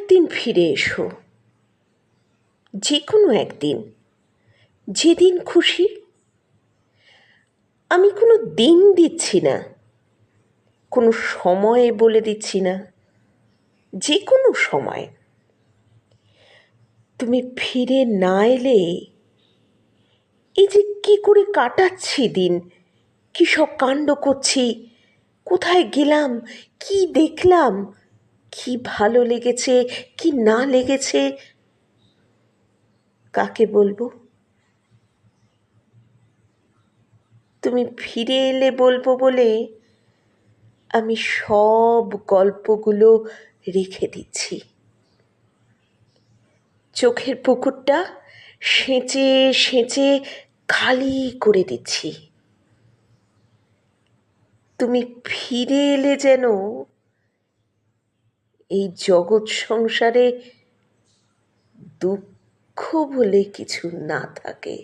একদিন ফিরে এসো, যে কোনো একদিন, যেদিন খুশি। আমি কোনো দিন দিচ্ছি না, কোনো সময় বলে দিচ্ছি না, যে কোনো সময়। তুমি ফিরে না এলে এই যে কী করে কাটাচ্ছি দিন, কী সব কাণ্ড করছি, কোথায় গেলাম, কি দেখলাম, কি ভালো লেগেছে, কি না লেগেছে, কাকে বলবো? তুমি ফিরে এলে বলবো বলে আমি সব গল্পগুলো রেখে দিচ্ছি। চোখের পুকুরটা সেঁচে সেঁচে খালি করে দিচ্ছি। তুমি ফিরে এলে যেন এই জগৎ সংসারে দুঃখ বলে কিছু না থাকে।